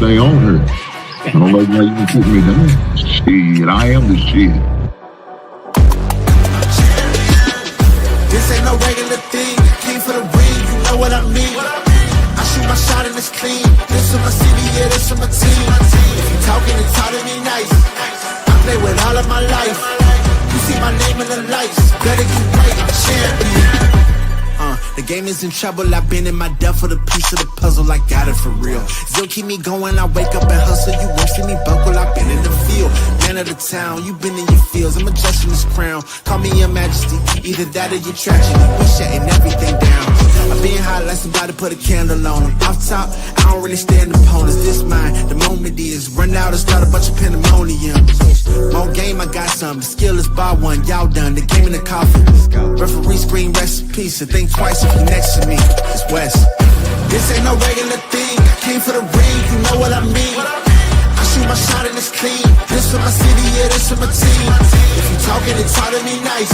stay on her. I don't know why you can put me down. Shit, I am the shit. This ain't no regular thing. Came for the ring, you know what I mean. I shoot my shot and it's clean. This for my city, yeah, this for my team. If you talking and talking me nice, I play with all of my life. You see my name in the lights. Better get right, I'm champion. The game is in trouble, I've been in my depth for the piece of the puzzle, I got it for real. Still keep me going, I wake up and hustle, you won't see me buckle, I've been in the field. Man of the town, you been in your fields, I'm adjusting this crown. Call me your majesty, either that or your tragedy, we shutting everything down. I've been hot like somebody put a candle on them. Off top, I don't really stand opponents, this mine. The moment is run out and start a bunch of pandemonium. More game, I got some, the skill is bar one, y'all done, the game in the coffin. Referee screen, rest in peace, and think twice if you next to me, it's West. This ain't no regular thing, I came for the ring, you know what I mean. I shoot my shot and it's clean, this for my city, yeah, this for my team. If you talking and talk to me nice,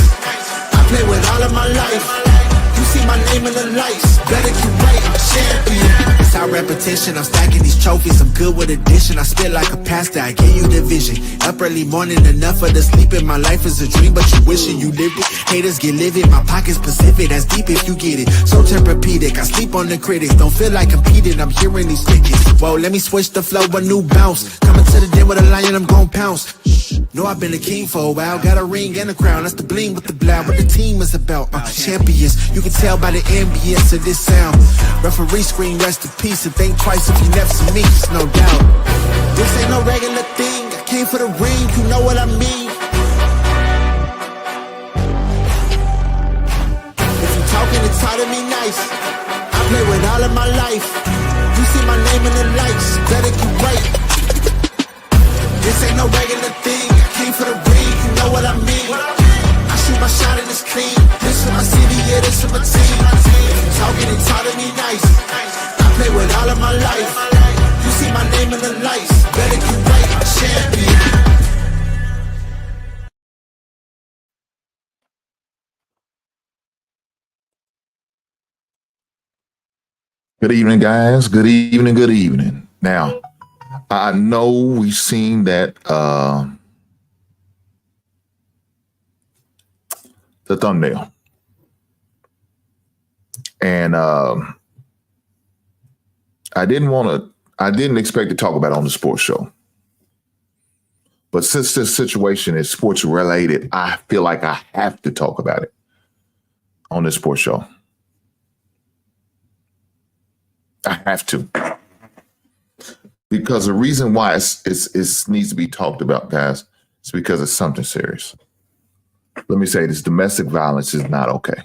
I play with all of my life. You see my name in the lights, better keep right, I'm champion. It's our repetition, I'm stacking these trophies, I'm good with addition. I spit like a pastor, I give you the vision. Up early morning, enough of the sleeping. My life is a dream, but you wishing you lived it. Haters get livid, my pocket's Pacific, that's deep if you get it. So Tempur-Pedic, I sleep on the critics. Don't feel like competing, I'm hearing these tickets. Whoa, let me switch the flow, a new bounce. Coming to the den with a lion, I'm gon' pounce. Know I've been a king for a while, got a ring and a crown. That's the bling with the bloud, what the team is about. Champions, you can tell by the ambience of this sound. Referee screen, rest in peace, and think twice if you never see me, it's no doubt. This ain't no regular thing, I came for the ring, you know what I mean. If you talking and talk to me nice, I play with all of my life. You see my name in the lights, better get right. This ain't no regular thing, I came for the ring, you know what I mean. I shoot my shot and it's clean, this for my city, yeah, this for my team. If you talking and talk to me nice, I play with all of my life. You see my name in the lights, better get right, I'm champion. Good evening, guys. Good evening. Good evening. Now, I know we've seen that the thumbnail, and I didn't expect to talk about it on the sports show, but since this situation is sports related, I feel like I have to talk about it on this sports show. I have to, because the reason why it needs to be talked about, guys, is because it's something serious. Let me say this: domestic violence is not okay.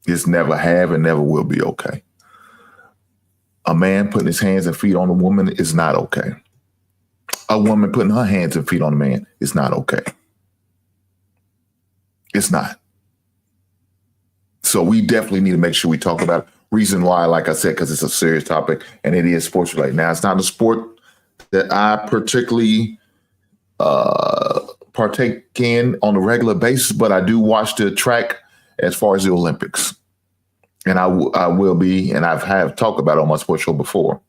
It's never have and never will be okay. A man putting his hands and feet on a woman is not okay. A woman putting her hands and feet on a man is not okay. It's not. So we definitely need to make sure we talk about it. Reason why, like I said, because it's a serious topic and it is sports related. Now, it's not a sport that I particularly partake in on a regular basis, but I do watch the track as far as the Olympics. And I will be, and have talked about it on my sports show before.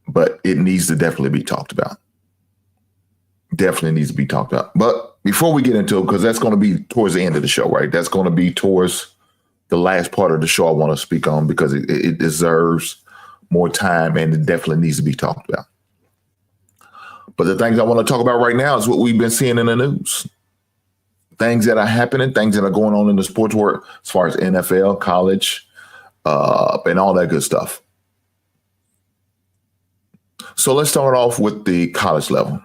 But it needs to definitely be talked about. Definitely needs to be talked about. But before we get into it, because that's going to be towards the end of the show, right? That's going to be towards the last part of the show I want to speak on, because it deserves more time and it definitely needs to be talked about. But the things I want to talk about right now is what we've been seeing in the news. Things that are happening, things that are going on in the sports world as far as NFL, college, and all that good stuff. So let's start off with the college level.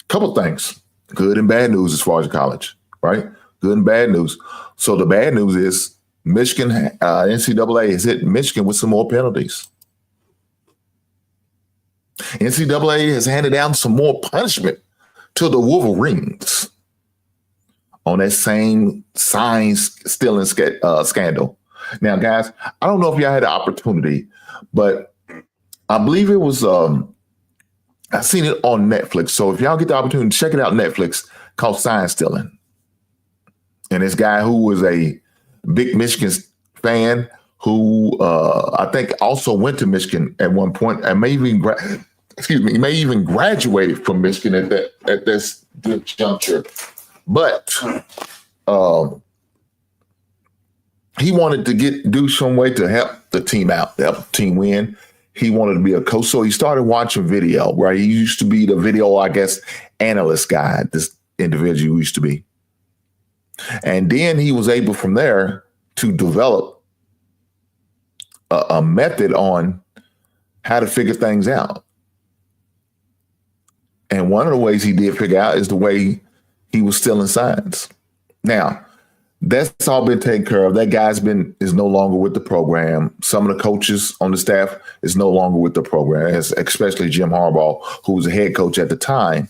Couple things, good and bad news as far as college, right? Good and bad news. So the bad news is Michigan, NCAA has hit Michigan with some more penalties. NCAA has handed down some more punishment to the Wolverines on that same signs stealing scandal. Now, guys, I don't know if y'all had the opportunity, but I believe it was I've seen it on Netflix. So if y'all get the opportunity, check it out on Netflix, called Sign Stealing. And this guy who was a big Michigan fan who I think also went to Michigan at one point and may even may even graduated from Michigan at this juncture. But he wanted to do some way to help the team out, to help the team win. He wanted to be a coach, so he started watching video, right? He used to be the video, I guess, analyst guy, this individual used to be. And then he was able from there to develop a method on how to figure things out. And one of the ways he did figure out is the way he was stealing signs. Now, that's all been taken care of. That guy's is no longer with the program. Some of the coaches on the staff is no longer with the program, especially Jim Harbaugh, who was a head coach at the time,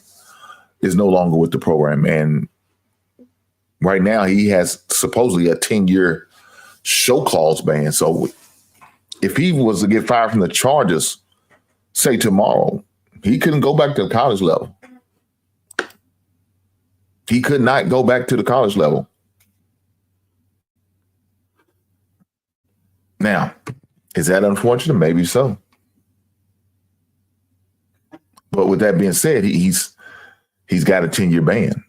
is no longer with the program. And right now he has supposedly a 10-year show clause ban. So if he was to get fired from the Chargers, say tomorrow, he couldn't go back to the college level. He could not go back to the college level. Now, is that unfortunate? Maybe so. But with that being said, he's got a 10-year ban.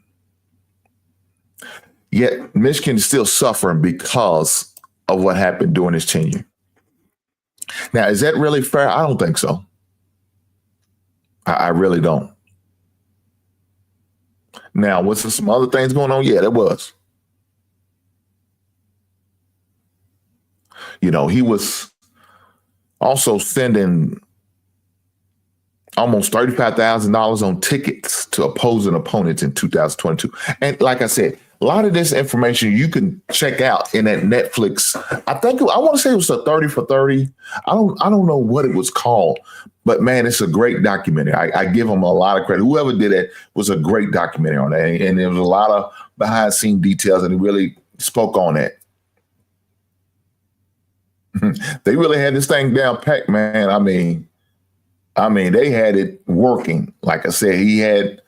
Yet Michigan is still suffering because of what happened during his tenure. Now, is that really fair? I don't think so. I really don't. Now, was there some other things going on? Yeah, there was. You know, he was also sending almost $35,000 on tickets to opposing opponents in 2022. And like I said, a lot of this information you can check out in that Netflix. I want to say it was a 30 for 30. I don't know what it was called, but man, it's a great documentary. I give them a lot of credit. Whoever did it was a great documentary on that. And there was a lot of behind the scene details, and he really spoke on that. They really had this thing down packed, man. I mean, they had it working. Like I said, it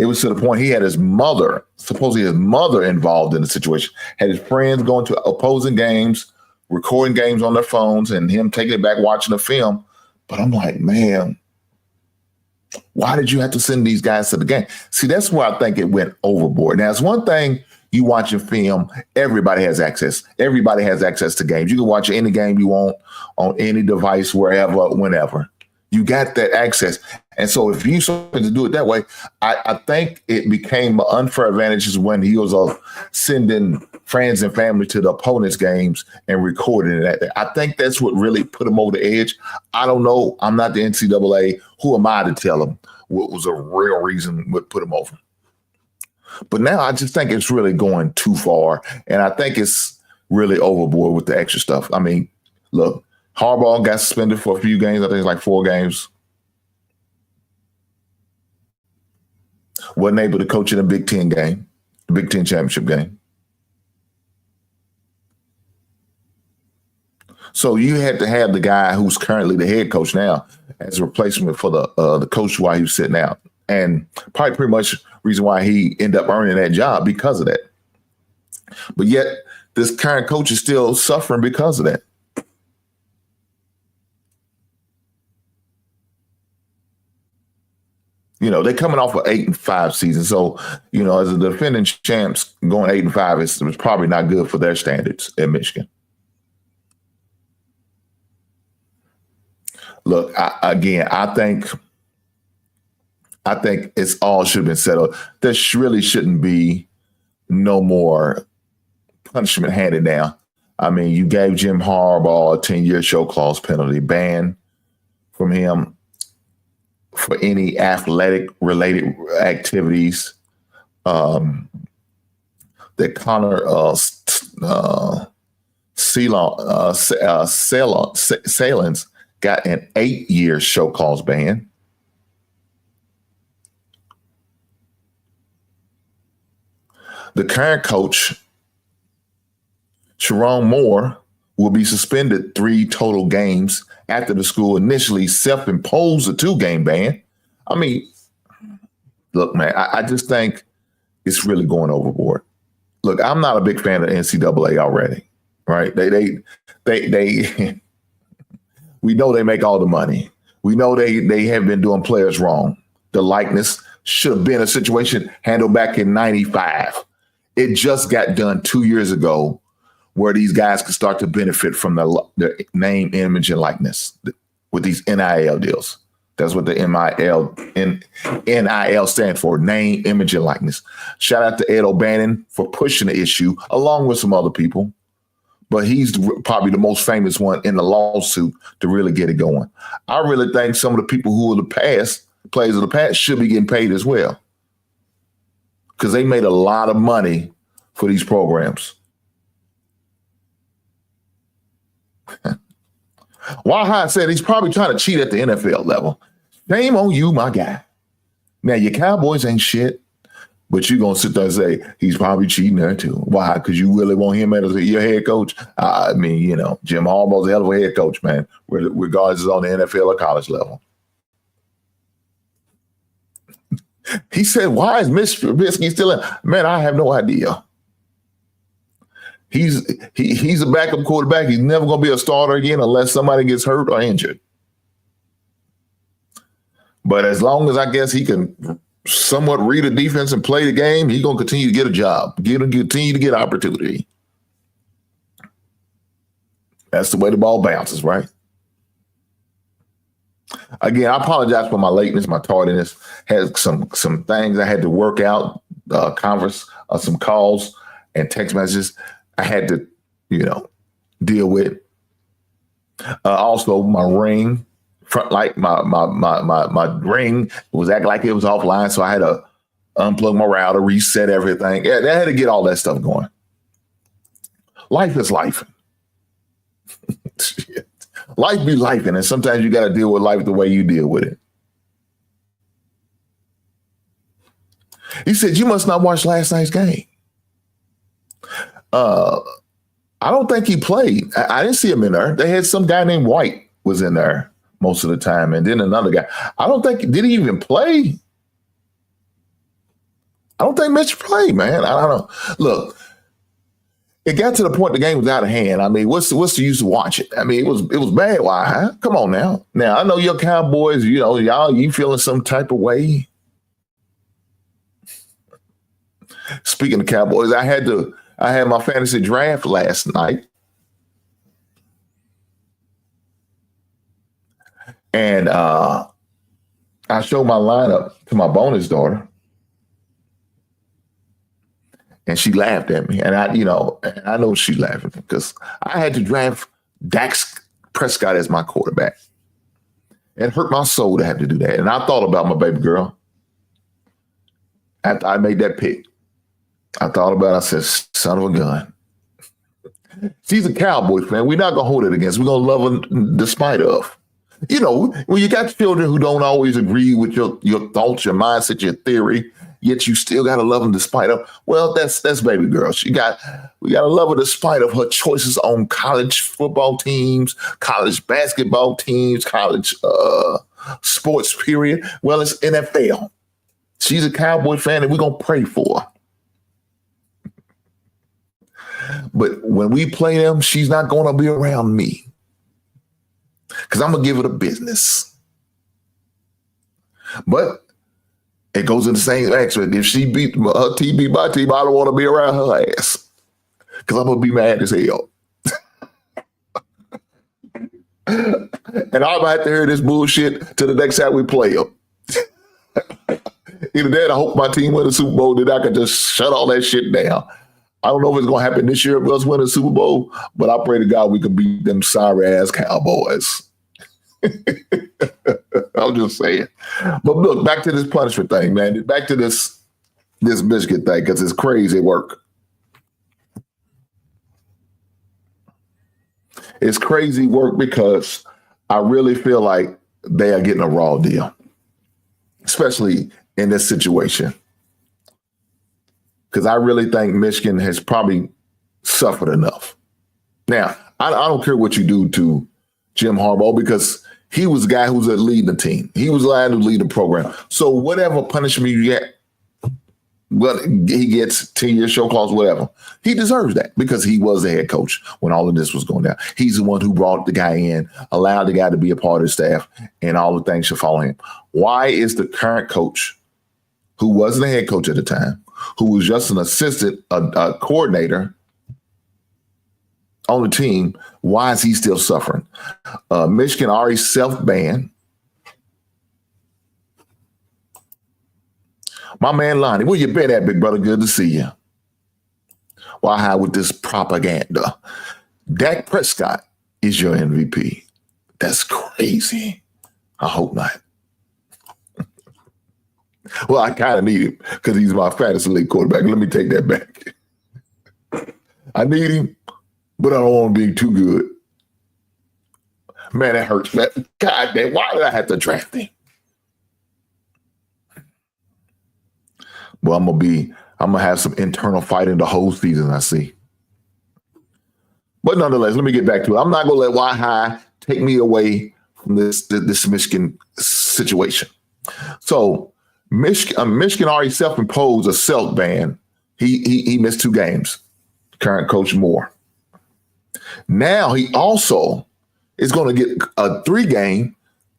was to the point he had supposedly his mother involved in the situation, had his friends going to opposing games, recording games on their phones, and him taking it back, watching the film. But I'm like, man, why did you have to send these guys to the game? See, that's where I think it went overboard. Now, it's one thing you watch a film, everybody has access. Everybody has access to games. You can watch any game you want on any device, wherever, whenever. You got that access. And so if you started to do it that way, I think it became an unfair advantage when he was sending friends and family to the opponent's games and recording it. I think that's what really put him over the edge. I don't know. I'm not the NCAA. Who am I to tell him what was a real reason what put him over? But now I just think it's really going too far. And I think it's really overboard with the extra stuff. I mean, look, Harbaugh got suspended for a few games. I think it's like 4 games. Wasn't able to coach in a Big Ten game, the Big Ten championship game. So you had to have the guy who's currently the head coach now as a replacement for the coach while he was sitting out. And probably pretty much reason why he ended up earning that job because of that. But yet this current coach is still suffering because of that. You know, they're coming off an 8-5 season. So, you know, as a defending champs, going 8-5 was probably not good for their standards at Michigan. Look, I think it's all should have been settled. There really shouldn't be no more punishment handed down. I mean, you gave Jim Harbaugh a 10-year show clause penalty ban from him for any athletic-related activities that Connor Salins got an 8-year show cause ban. The current coach, Sharon Moore, will be suspended 3 total games after the school initially self-imposed a 2-game ban. I mean, look, man, I just think it's really going overboard. Look, I'm not a big fan of NCAA already. right? They we know they make all the money. We know they have been doing players wrong. The likeness should have been a situation handled back in 95. It just got done 2 years ago where these guys could start to benefit from the name, image, and likeness with these NIL deals. That's what the NIL stands for, name, image, and likeness. Shout out to Ed O'Bannon for pushing the issue along with some other people. But he's probably the most famous one in the lawsuit to really get it going. I really think some of the people who are the past, players of the past, should be getting paid as well. Because they made a lot of money for these programs. Wahai said he's probably trying to cheat at the NFL level. Shame on you, my guy. Now, your Cowboys ain't shit, but you're going to sit there and say he's probably cheating there too. Why? Because you really want him as your head coach? I mean, you know, Jim Harbaugh's a hell of a head coach, man, regardless on the NFL or college level. He said, why is Mr. Trubisky still in? Man, I have no idea. He's a backup quarterback. He's never going to be a starter again unless somebody gets hurt or injured. But as long as I guess he can somewhat read a defense and play the game, he's going to continue to get a job, continue to get opportunity. That's the way the ball bounces, right? Again, I apologize for my lateness, my tardiness. Had some things I had to work out, some calls and text messages I had to, deal with. Also, my ring, my ring was acting like it was offline, so I had to unplug my router, reset everything. Yeah, I had to get all that stuff going. Life is life. Life be life, and sometimes you got to deal with life the way you deal with it. He said, you must not watch last night's game. I don't think he played. I didn't see him in there. They had some guy named White was in there most of the time, and then another guy. I don't think, did he even play? I don't think Mitch played, man. I don't know. Look, it got to the point the game was out of hand. I mean, what's the use of watching? I mean, it was bad. Why? Huh? Come on now. Now, I know your Cowboys, you feeling some type of way. Speaking of Cowboys, I had my fantasy draft last night. And I showed my lineup to my bonus daughter. And she laughed at me. And I know she laughed at me because I had to draft Dax Prescott as my quarterback. It hurt my soul to have to do that. And I thought about my baby girl after I made that pick. I thought about it. I said, son of a gun. She's a Cowboys fan. We're not going to hold it against. We're going to love her despite of. When you got children who don't always agree with your thoughts, your mindset, your theory, yet you still got to love them despite of. Well, that's baby girl. We got to love her despite of her choices on college football teams, college basketball teams, college sports, period. Well, it's NFL. She's a Cowboy fan, and we're going to pray for her. But when we play them, she's not going to be around me because I'm going to give her the business. But it goes in the same aspect. If she beat her team, beat my team, I don't want to be around her ass because I'm going to be mad as hell. And I'm about to hear this bullshit till the next time we play them. Either that, I hope my team win the Super Bowl, then I can just shut all that shit down. I don't know if it's going to happen this year if us win the Super Bowl, but I pray to God we can beat them sorry-ass Cowboys. I'm just saying. But look, back to this punishment thing, man. Back to this Michigan thing, because it's crazy work. It's crazy work because I really feel like they are getting a raw deal, especially in this situation. Because I really think Michigan has probably suffered enough. Now, I don't care what you do to Jim Harbaugh because he was the guy who was leading the team. He was the guy who lead the program. So whatever punishment you get, well, he gets 10-year show clause, whatever. He deserves that because he was the head coach when all of this was going down. He's the one who brought the guy in, allowed the guy to be a part of the staff, and all the things should follow him. Why is the current coach, who wasn't a head coach at the time, who was just an assistant, a coordinator on the team, why is he still suffering? Michigan already self-banned. My man Lonnie, where you been at, big brother? Good to see you. Why high with this propaganda? Dak Prescott is your MVP. That's crazy. I hope not. Well, I kind of need him because he's my fantasy league quarterback. Let me take that back. I need him, but I don't want to be too good. Man, that hurts. Man. God damn, why did I have to draft him? Well, I'm gonna have some internal fighting the whole season, I see. But nonetheless, let me get back to it. I'm not gonna let Why High take me away from this Michigan situation. So Michigan already self-imposed a self ban. He missed 2 games. Current coach Moore. Now he also is going to get a 3 game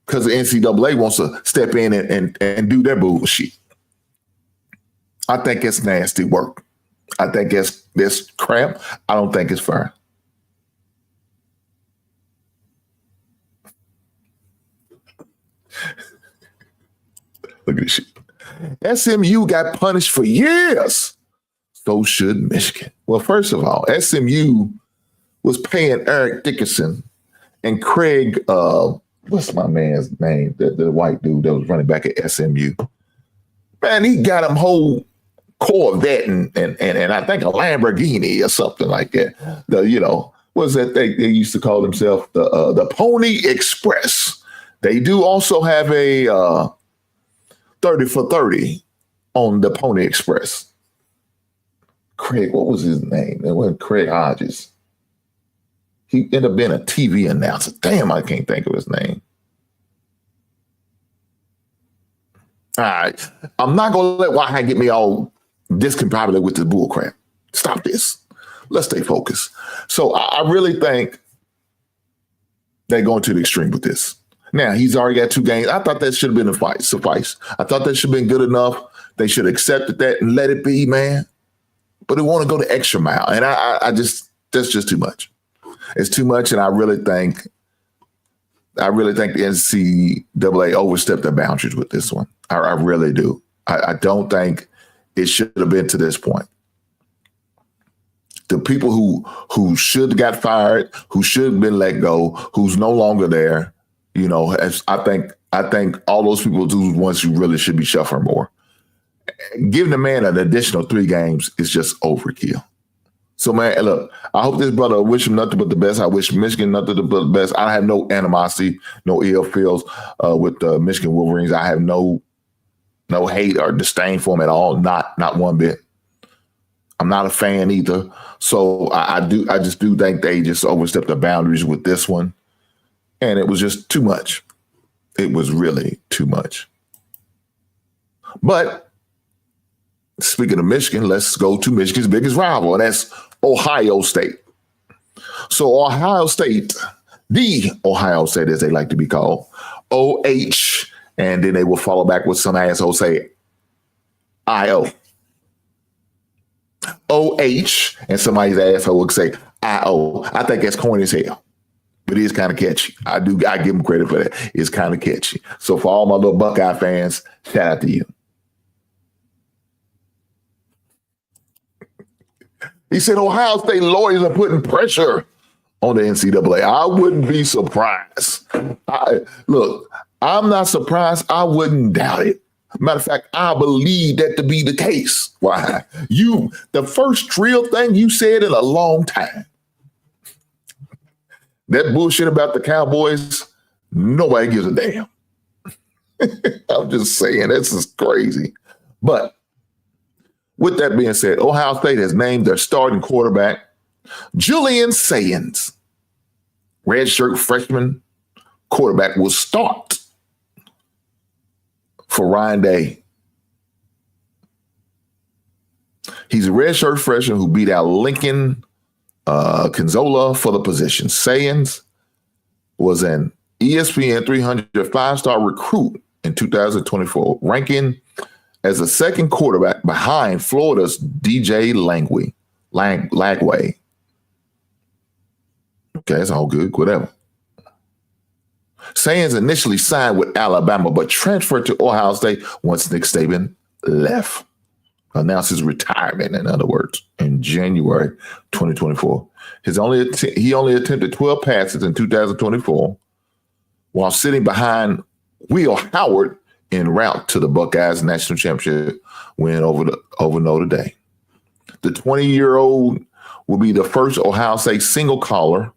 because the NCAA wants to step in and do their bullshit. I think it's nasty work. I think it's crap. I don't think it's fair. Look at this shit. SMU got punished for years. So should Michigan. Well, first of all, SMU was paying Eric Dickerson and Craig, what's my man's name? The white dude that was running back at SMU. Man, he got him whole Corvette and I think a Lamborghini or something like that. What's that thing they used to call themselves? The Pony Express. They do also have a 30 for 30 on the Pony Express. Craig, what was his name? It wasn't Craig Hodges. He ended up being a TV announcer. Damn, I can't think of his name. All right. I'm not going to let Why get me all discombobulated with this bull crap. Stop this. Let's stay focused. So I really think they're going to the extreme with this. Now, he's already got 2 games. I thought that should have been suffice. I thought that should have been good enough. They should have accepted that and let it be, man. But they want to go the extra mile. And that's just too much. It's too much. And I really think the NCAA overstepped their boundaries with this one. I really do. I don't think it should have been to this point. The people who should have got fired, who should have been let go, who's no longer there, I think all those people are the ones who really should be shuffling more. Giving the man an additional 3 games is just overkill. So, man, look, I hope this brother, I wish him nothing but the best. I wish Michigan nothing but the best. I have no animosity, no ill feels with the Michigan Wolverines. I have no hate or disdain for them at all, not one bit. I'm not a fan either. So I just do think they just overstepped the boundaries with this one. And it was just too much. It was really too much. But speaking of Michigan, let's go to Michigan's biggest rival, and that's Ohio State. So Ohio State, the Ohio State as they like to be called, OH, and then they will follow back with some asshole say IO. OH, and somebody's asshole would say IO. I think that's corny as hell. But it is kind of catchy. I give him credit for that. It's kind of catchy. So for all my little Buckeye fans, shout out to you. He said Ohio State lawyers are putting pressure on the NCAA. I wouldn't be surprised. Look, I'm not surprised. I wouldn't doubt it. Matter of fact, I believe that to be the case. Why? The first real thing you said in a long time. That bullshit about the Cowboys, nobody gives a damn. I'm just saying, this is crazy. But with that being said, Ohio State has named their starting quarterback, Julian Sayans. Redshirt freshman quarterback will start for Ryan Day. He's a redshirt freshman who beat out Lincoln Conzola for the position. Sayans was an ESPN 300 5-star recruit in 2024, ranking as the second quarterback behind Florida's DJ Lagway. Okay, that's all good, whatever. Sayans initially signed with Alabama, but transferred to Ohio State once Nick Saban left. Announced his retirement, in other words, in January 2024. He only attempted 12 passes in 2024 while sitting behind Will Howard en route to the Buckeyes national championship win over Notre Dame. The 20-year-old will be the first Ohio State single caller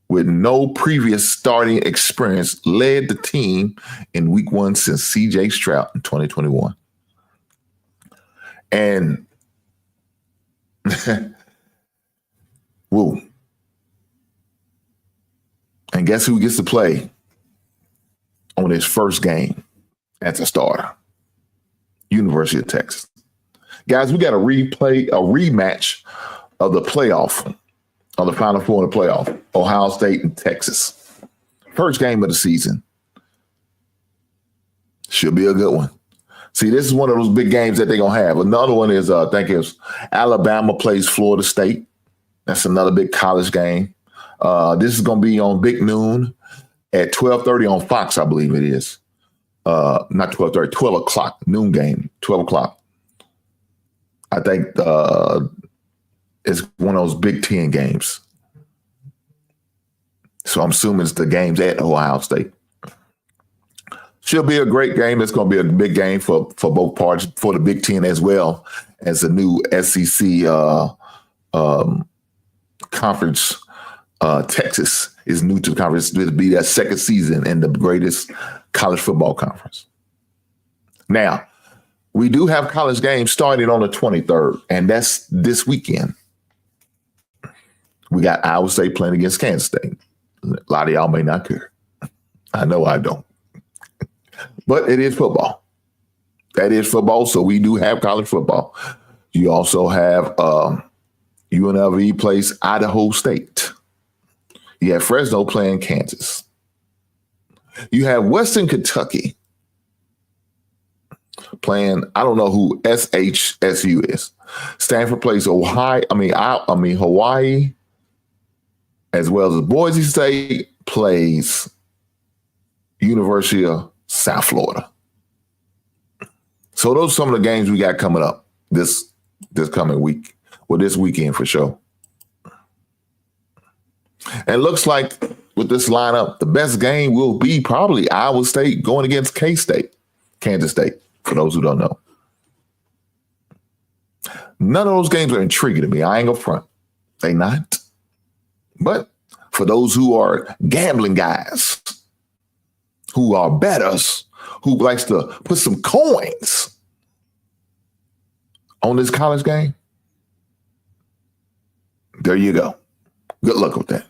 with no previous starting experience led the team in week 1 since C.J. Stroud in 2021. And woo. And guess who gets to play on his first game as a starter? University of Texas. Guys, we got a rematch of the playoff, of the Final Four in the playoff, Ohio State and Texas. First game of the season. Should be a good one. See, this is one of those big games that they're going to have. Another one is, I think it's Alabama plays Florida State. That's another big college game. This is going to be on Big Noon at 12:30 on Fox, I believe it is. Not 12:30, 12 o'clock, noon game, 12 o'clock. I think it's one of those Big Ten games. So I'm assuming it's the games at Ohio State. Should be a great game. It's going to be a big game for both parties, for the Big Ten as well as the new SEC conference. Texas is new to the conference. It'll be their second season in the greatest college football conference. Now, we do have college games starting on the 23rd, and that's this weekend. We got Iowa State playing against Kansas State. A lot of y'all may not care. I know I don't. But it is football. That is football, so we do have college football. You also have UNLV plays Idaho State. You have Fresno playing Kansas. You have Western Kentucky playing, I don't know who SHSU is. Stanford plays Hawaii, as well as Boise State plays University of South Florida. So those are some of the games we got coming up this coming week, or this weekend for sure. And it looks like with this lineup, the best game will be probably Iowa State going against K-State, Kansas State, for those who don't know. None of those games are intriguing to me. I ain't gonna front. They not. But for those who are gambling guys, who are bettors, who likes to put some coins on this college game, there you go. Good luck with that.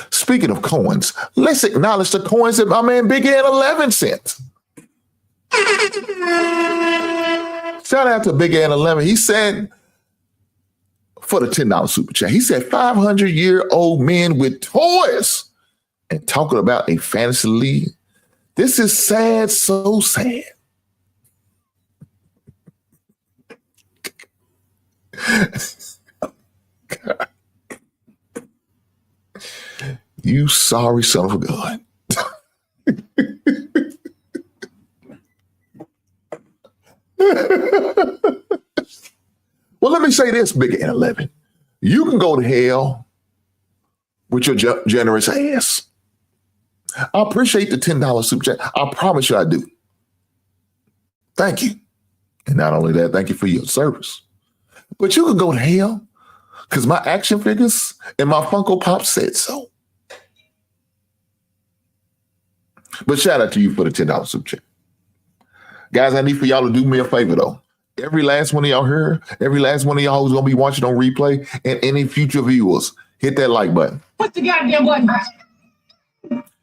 Speaking of coins, let's acknowledge the coins that my man Big Ed 11 sent. Shout out to Big Ed 11. He said, for the $10 super chat, he said 500-year-old men with toys and talking about a fantasy league. This is sad, so sad. God. You sorry son of a gun. Well, let me say this, Big Ed 11. You can go to hell with your generous ass. I appreciate the $10 super chat. I promise you I do. Thank you. And not only that, thank you for your service. But you can go to hell because my action figures and my Funko Pop said so. But shout out to you for the $10 super chat. Guys, I need for y'all to do me a favor, though. Every last one of y'all here, every last one of y'all who's going to be watching on replay, and any future viewers, hit that like button. Push the goddamn button.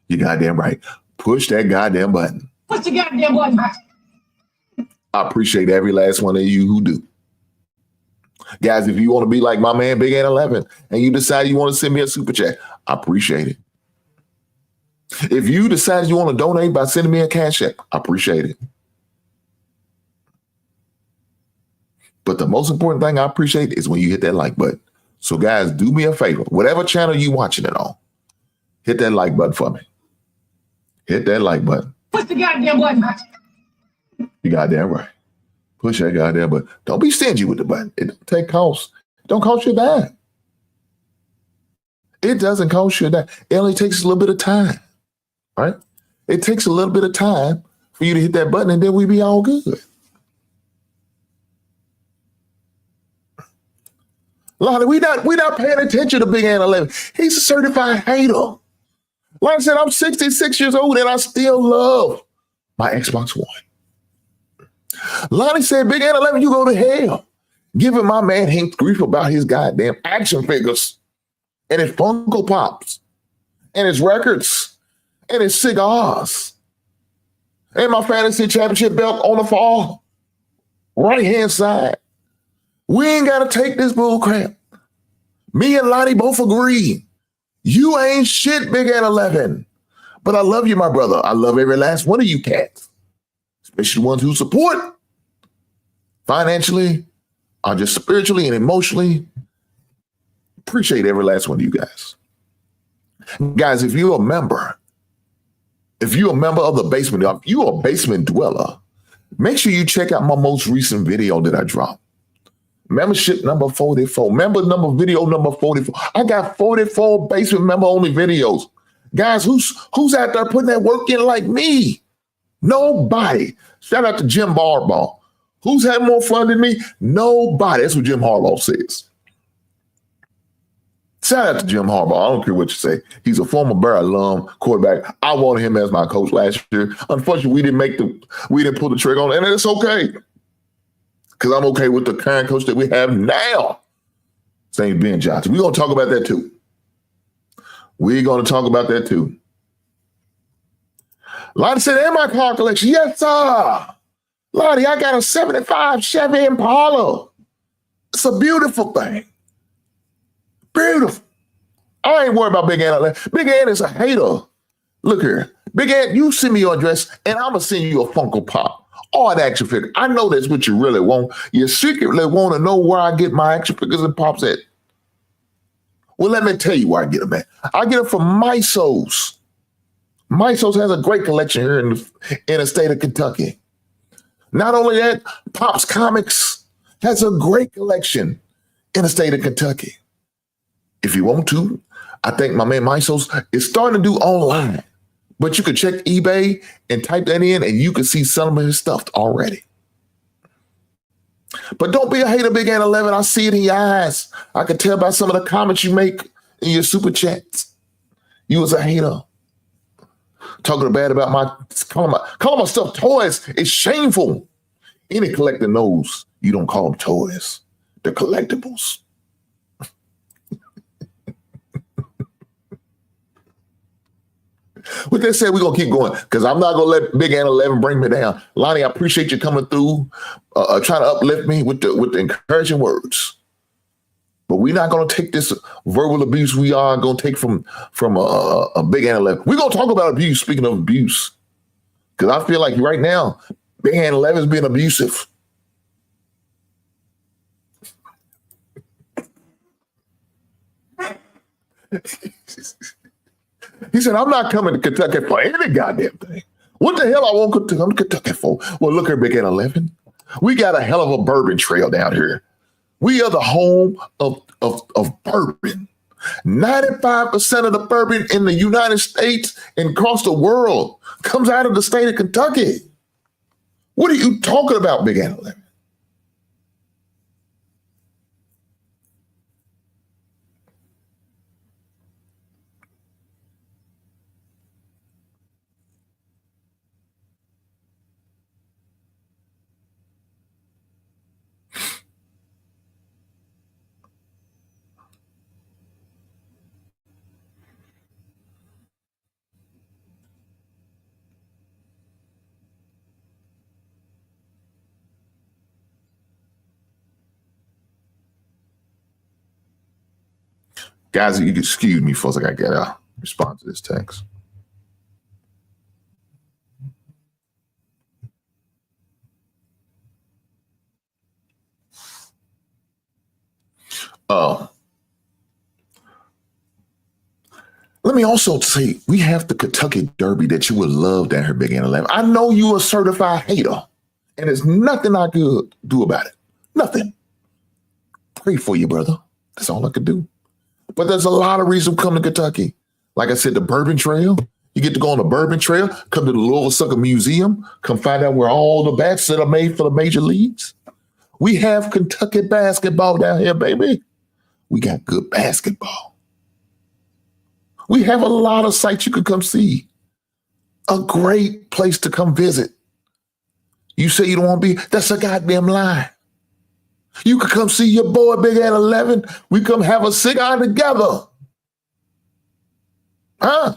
You goddamn right. Push that goddamn button. Push the goddamn button. I appreciate every last one of you who do. Guys, if you want to be like my man, Big Ant 11, and you decide you want to send me a super chat, I appreciate it. If you decide you want to donate by sending me a cash app, I appreciate it. But the most important thing I appreciate is when you hit that like button. So guys, do me a favor. Whatever channel you watching it on, hit that like button for me. Hit that like button. Push the goddamn button. You goddamn right. Push that goddamn button. Don't be stingy with the button. It don't take cost. It don't cost you a dime. It doesn't cost you a dime. It only takes a little bit of time, right? It takes a little bit of time for you to hit that button, and then we be all good. Lonnie, we not paying attention to Big Ant 11. He's a certified hater. Like I said, I'm 66 years old and I still love my Xbox One. Lonnie said, Big Ant 11, you go to hell. Giving my man Hank grief about his goddamn action figures and his Funko Pops and his records and his cigars and my fantasy championship belt on the far right-hand side. We ain't got to take this bull crap. Me and Lonnie both agree. You ain't shit, Big Ant 11. But I love you, my brother. I love every last one of you cats, especially the ones who support financially or just spiritually and emotionally. Appreciate every last one of you guys. Guys, if you're a member of the basement, if you're a basement dweller, make sure you check out my most recent video that I dropped. Membership number 44. Video number 44. I got 44 basement member only videos. Guys, who's out there putting that work in like me? Nobody. Shout out to Jim Harbaugh. Who's had more fun than me? Nobody. That's what Jim Harbaugh says. Shout out to Jim Harbaugh. I don't care what you say. He's a former Bear alum quarterback. I wanted him as my coach last year. Unfortunately, we didn't pull the trigger on it, and it's okay. Because I'm okay with the current coach that we have now. His name's Ben Johnson. We're going to talk about that too. Lottie said, in my car collection, yes, sir. Lottie, I got a 75 Chevy Impala. It's a beautiful thing. Beautiful. I ain't worried about Big Ant. Big Ant is a hater. Look here. Big Ant, you send me your address, and I'm going to send you a Funko Pop. Or an action figure. I know that's what you really want. You secretly want to know where I get my action figures and pops at. Well, let me tell you where I get them at. I get them from Mysos. Mysos has a great collection here in the state of Kentucky. Not only that, Pops Comics has a great collection in the state of Kentucky. If you want to, I think my man Mysos is starting to do online. But you could check eBay and type that in, and you can see some of his stuff already. But don't be a hater, Big Ant 11. I see it in your eyes. I can tell by some of the comments you make in your super chats. You was a hater. Talking bad about calling my stuff toys is shameful. Any collector knows you don't call them toys. They're collectibles. With that said, we're going to keep going because I'm not going to let Big Ant 11 bring me down. Lonnie, I appreciate you coming through, trying to uplift me with the encouraging words. But we're not going to take this verbal abuse we are going to take from a Big Ant 11. We're going to talk about abuse, speaking of abuse, because I feel like right now, Big Ant 11 is being abusive. He said, I'm not coming to Kentucky for any goddamn thing. What the hell I want to come to Kentucky for? Well, look here, Big Ant 11. We got a hell of a bourbon trail down here. We are the home of bourbon. 95% of the bourbon in the United States and across the world comes out of the state of Kentucky. What are you talking about, Big Ant 11? Guys, you can excuse me folks. I got to get a response to this text. Let me also say, we have the Kentucky Derby that you would love down here, Big N11. I know you a certified hater, and there's nothing I could do about it. Nothing. Pray for you, brother. That's all I could do. But there's a lot of reasons to come to Kentucky. Like I said, the Bourbon Trail. You get to go on the Bourbon Trail, come to the Louisville Sucker Museum, come find out where all the bats that are made for the major leagues. We have Kentucky basketball down here, baby. We got good basketball. We have a lot of sites you could come see. A great place to come visit. You say you don't want to be, that's a goddamn lie. You could come see your boy Big N11. We come have a cigar together. Huh?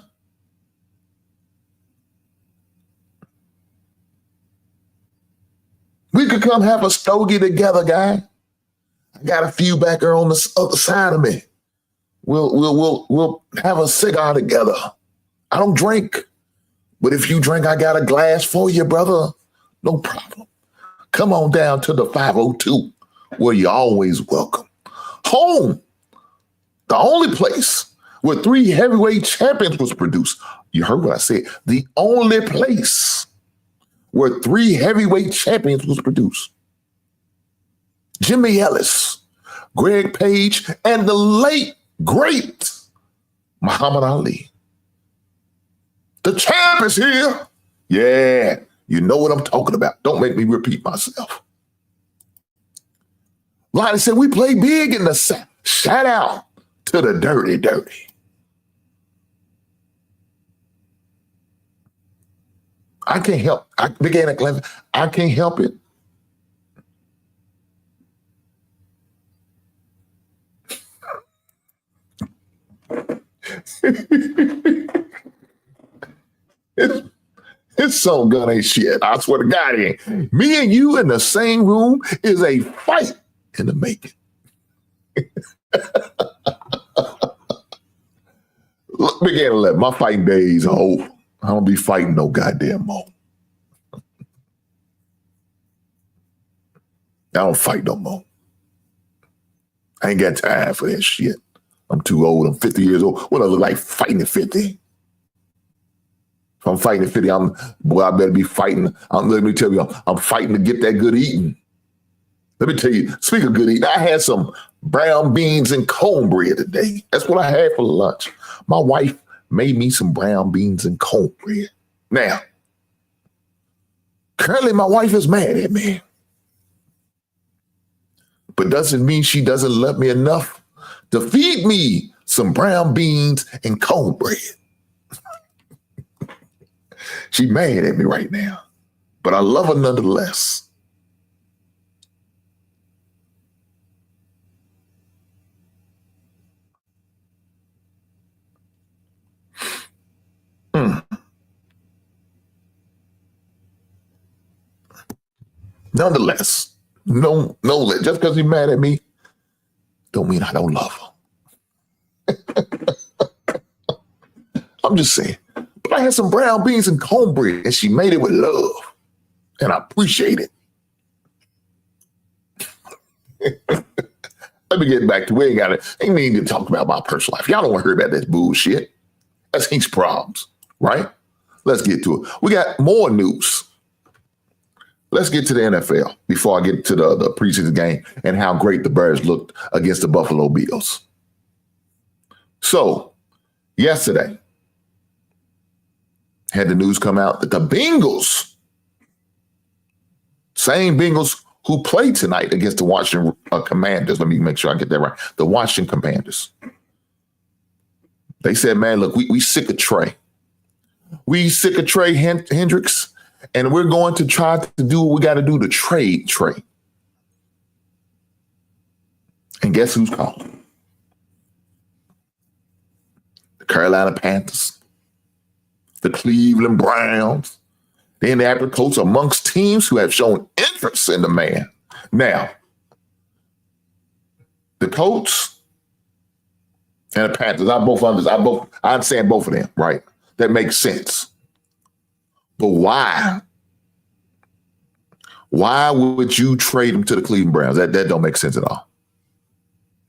We could come have a stogie together, guy. I got a few back there on the other side of me. We'll have a cigar together. I don't drink, but if you drink, I got a glass for you, brother. No problem. Come on down to the 502, where you're always welcome. Home, the only place where 3 heavyweight champions was produced. You heard what I said. The only place where 3 heavyweight champions was produced. Jimmy Ellis, Greg Page, and the late, great Muhammad Ali. The champ is here. Yeah, you know what I'm talking about. Don't make me repeat myself. Lonnie said, we play big in the South. Shout out to the dirty, dirty. I can't help. I can't help it. It's so good ain't shit. I swear to God, it ain't. Me and you in the same room is a fight in the making. Look, Big N11, my fighting days are over. I don't be fighting no goddamn more. I don't fight no more. I ain't got time for that shit. I'm too old. I'm 50 years old. What do I look like fighting at 50? If I'm fighting at 50, I better be fighting. Let me tell you, I'm fighting to get that good eating. Let me tell you, speak of good eating, I had some brown beans and cornbread today. That's what I had for lunch. My wife made me some brown beans and cornbread. Now, currently my wife is mad at me. But doesn't mean she doesn't love me enough to feed me some brown beans and cornbread. She mad at me right now, but I love her nonetheless. Nonetheless, no, just because you're mad at me, don't mean I don't love her. I'm just saying. But I had some brown beans and cornbread, and she made it with love, and I appreciate it. Let me get back to where ain't need to talk about my personal life. Y'all don't want to hear about this bullshit. That's Hank's problems, right? Let's get to it. We got more news. Let's get to the NFL before I get to the preseason game and how great the Bears looked against the Buffalo Bills. So, yesterday, had the news come out that the Bengals, same Bengals who played tonight against the Washington Commanders, let me make sure I get that right, the Washington Commanders. They said, man, look, we sick of Trey. We sick of Trey Hendrickson. And we're going to try to do what we got to do to trade Trey. And guess who's calling? The Carolina Panthers, the Cleveland Browns, the Indianapolis Colts, amongst teams who have shown interest in the man. Now, the Colts And the Panthers. I understand both of them, right? That makes sense. But why? Why would you trade him to the Cleveland Browns? That don't make sense at all.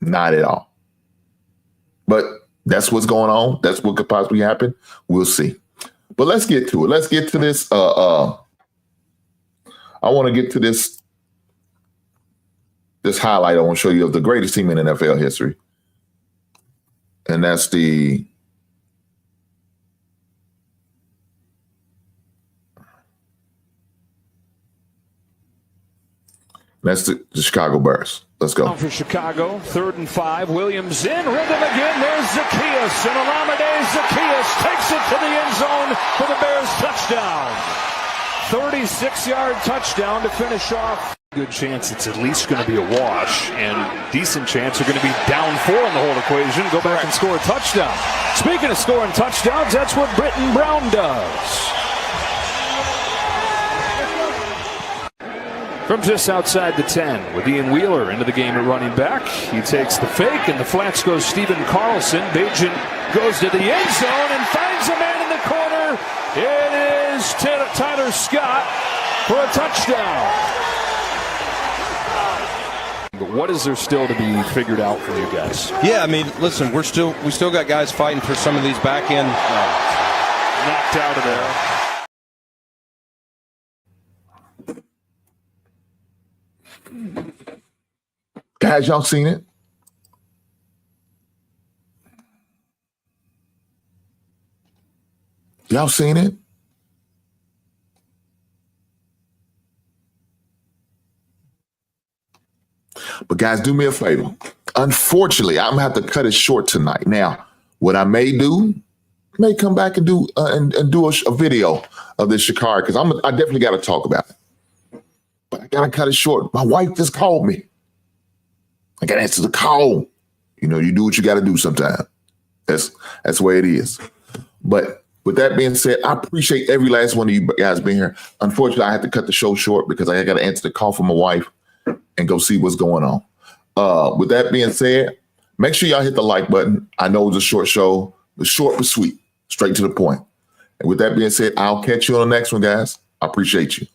Not at all. But that's what's going on. That's what could possibly happen. We'll see. But let's get to it. Let's get to this. I want to get to this highlight I want to show you of the greatest team in NFL history. And that's the Chicago Bears. Let's go. For Chicago, 3rd and 5. Williams in, rhythm again. There's Zacchaeus, and Olamide Zacchaeus takes it to the end zone for the Bears touchdown. 36-yard touchdown to finish off. Good chance it's at least going to be a wash, and decent chance they're going to be down 4 in the whole equation. Go back and score a touchdown. Speaking of scoring touchdowns, that's what Britton Brown does. From just outside the 10, with Ian Wheeler into the game at running back. He takes the fake, and the flats goes Stephen Carlson. Bajan goes to the end zone and finds a man in the corner. It is Tyler Scott for a touchdown. But what is there still to be figured out for you guys? Yeah, I mean, listen, we still got guys fighting for some of these back end. Knocked out of there. Guys, y'all seen it? Y'all seen it? But guys, do me a favor. Unfortunately, I'm gonna have to cut it short tonight. Now, what I may do, may come back and do a video of this Sha'Carri, because I definitely got to talk about it. But I gotta cut it short. My wife just called me. I gotta answer the call. You know, you do what you gotta do sometimes. That's the way it is. But with that being said, I appreciate every last one of you guys being here. Unfortunately, I had to cut the show short because I gotta answer the call from my wife and go see what's going on. With that being said, make sure y'all hit the like button. I know it's a short show, but short but sweet, straight to the point. And with that being said, I'll catch you on the next one, guys. I appreciate you.